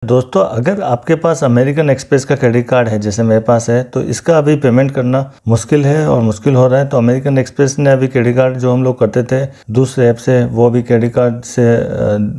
दोस्तों, अगर आपके पास अमेरिकन एक्सप्रेस का क्रेडिट कार्ड है जैसे मेरे पास है, तो इसका अभी पेमेंट करना मुश्किल है और मुश्किल हो रहा है। तो अमेरिकन एक्सप्रेस ने अभी क्रेडिट कार्ड जो हम लोग करते थे दूसरे ऐप से, वो अभी क्रेडिट कार्ड से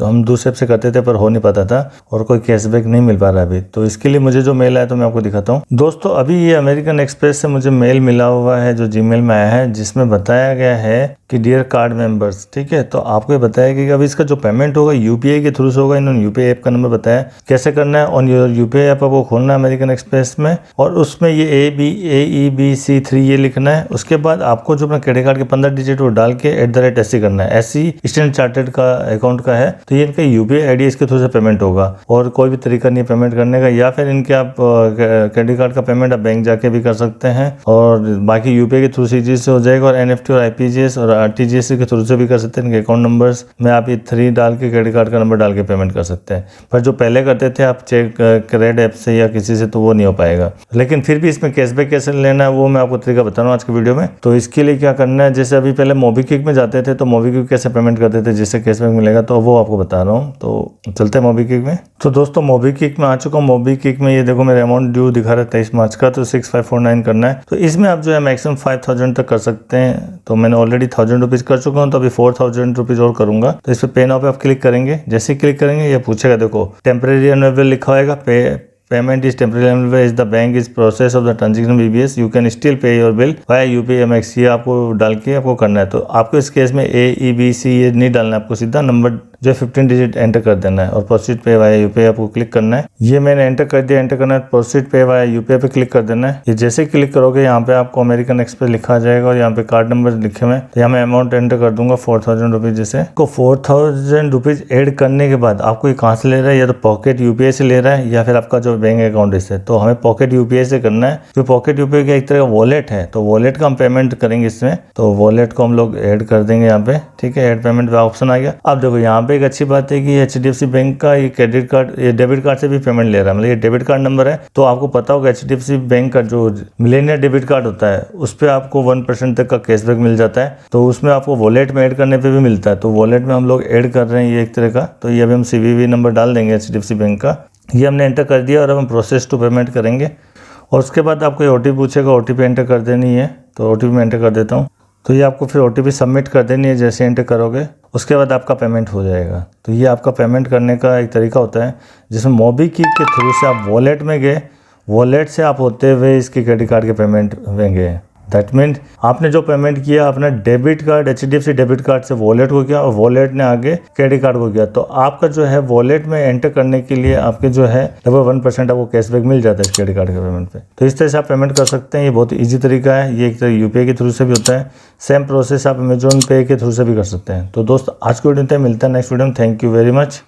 हम दूसरे ऐप से करते थे पर हो नहीं पाता था और कोई कैशबैक नहीं मिल पा रहा अभी। तो इसके लिए मुझे जो मेल आया तो मैं आपको दिखाता हूँ। दोस्तों, अभी ये अमेरिकन एक्सप्रेस से मुझे मेल मिला हुआ है जो जीमेल में आया है, जिसमें बताया गया है कि डियर कार्ड मेंबर्स, ठीक है। तो आपको ये बताया कि अभी इसका जो पेमेंट होगा यूपीआई के थ्रू से होगा। इन्होंने यूपीआई ऐप का नंबर बताया कैसे करना है। ऑन योर यूपीआई ऐप आपको खोलना है अमेरिकन एक्सप्रेस में और उसमें ये AEBC3 ये लिखना है। उसके बाद आपको जो अपना क्रेडिट कार्ड के 15 डिजिट वो डाल के @SC करना है। SC स्टैंडर्ड चार्टर्ड का अकाउंट का है, तो ये इनका यूपीआई आईडी इसके थ्रू से पेमेंट होगा और कोई भी तरीका नहीं है पेमेंट करने का। या फिर इनके आप क्रेडिट कार्ड का पेमेंट आप बैंक जाके भी कर सकते हैं और बाकी यूपीआई के थ्रू से हो जाएगा। और NEFT और IPGS और RTGS के थ्रू से भी कर सकते हैं। इनके अकाउंट नंबर्स में आप ये 3 डाल के क्रेडिट कार्ड का नंबर डाल के पेमेंट कर सकते हैं। पर जो पहले करते थे आप चेक क्रेड ऐप से या किसी से, तो वो नहीं हो पाएगा। लेकिन फिर भी इसमें कैशबैक कैसे लेना है वो मैं आपको तरीका बता रहा हूँ आज की वीडियो में। तो इसके लिए क्या करना है, जैसे अभी पहले मोबीक्विक में जाते थे तो मोबीक्विक कैसे पेमेंट करते थे जिससे कैशबैक मिलेगा, तो वो आपको बता रहा हूँ। तो चलते हैं मोबीक्विक में। तो दोस्तों, मोबीक्विक में आ चुका हूँ। मोबीक्विक में ये देखो मेरा अमाउंट ड्यू दिखा रहा है 23 मार्च का, तो 6549 करना है। तो इसमें आप जो है मैक्सिमम 5000 तक कर सकते हैं। तो मैंने ऑलरेडी 1000 रुपीज़ कर चुका हूँ, तो अभी 4000 रुपीज़ और करूंगा। तो इस पर पे नाउ पे आप क्लिक करेंगे। जैसे ही क्लिक करेंगे ये पूछेगा, देखो टेम्परेरी अनअवेलेबल लिखा होगा, payment is temporary unavailable is the bank is process of the transaction BBS you can still pay your bill via UPI MX। ये आपको डाल के आपको करना है। तो आपको इस केस में AEBC ये नहीं डालना है, आपको सीधा नंबर जो 15 डिजिट एंटर कर देना है और प्रोसीड पे वाया UPI आपको क्लिक करना है। ये मैंने एंटर कर दिया। एंटर करना है, प्रोसीड पे वाया UPI पे क्लिक कर देना है। ये जैसे क्लिक करोगे यहाँ पे आपको अमेरिकन एक्सप्रेस लिखा आ जाएगा और यहाँ पे कार्ड नंबर लिखे हुए हैं। तो यहाँ मैं अमाउंट एंटर कर दूंगा 4000 रुपीज़। जैसे को 4000 रुपीज़ एड करने के बाद आपको ये कहाँ से ले रहा है, या तो पॉकेट UPI से ले रहा है या फिर आपका जो बैंक अकाउंट इससे। तो हमें पॉकेट UPI से करना है, क्योंकि पॉकेट UPI का एक तरह का वॉलेट है, तो वॉलेट का हम पेमेंट करेंगे इसमें। तो वॉलेट को हम लोग ऐड कर देंगे यहाँ पे, ठीक है। ऐड पेमेंट का ऑप्शन आ गया। अब देखो यहाँ पे एक अच्छी बात है कि HDFC बैंक का ये क्रेडिट कार्ड, ये डेबिट कार्ड से भी पेमेंट ले रहा है। मतलब ये डेबिट कार्ड नंबर है। तो आपको पता होगा HDFC बैंक का जो मिलेनियर डेबिट कार्ड होता है उस पर आपको 1% तक का कैशबैक मिल जाता है। तो उसमें आपको वॉलेट में ऐड करने पे भी मिलता है। तो वॉलेट में हम लोग ऐड कर रहे हैं ये एक तरह का। तो ये अभी हम CVV नंबर डाल देंगे HDFC बैंक का। ये हमने एंटर कर दिया और अब हम प्रोसेस टू पेमेंट करेंगे। और उसके बाद आपको OTP पूछेगा, OTP एंटर कर देनी है। तो OTP में एंटर कर देता हूँ। तो ये आपको फिर OTP सबमिट कर देनी है। जैसे एंटर करोगे उसके बाद आपका पेमेंट हो जाएगा। तो ये आपका पेमेंट करने का एक तरीका होता है, जिसमें मोबीक्विक के थ्रू से आप वॉलेट में गए, वॉलेट से आप होते हुए इसके क्रेडिट कार्ड के पेमेंट में गए। दैट मीन्स आपने जो पेमेंट किया अपना debit card HDFC debit card से वॉलेट को किया और वॉलेट ने आगे क्रेडिट कार्ड को किया। तो आपका जो है वॉलेट में एंटर करने के लिए आपके जो है लगभग 1% आपको कैशबैक मिल जाता है इस क्रेडिट कार्ड के पेमेंट पे। तो इस तरह से आप पेमेंट कर सकते हैं। ये बहुत ईजी तरीका है। ये एक तरह UPI के थ्रू से भी होता है। सेम प्रोसेस आप अमेजोन पे के थ्रू से भी कर सकते हैं। तो दोस्त, आज की वीडियो में मिलता है नेक्स्ट वीडियो में। Thank you very much.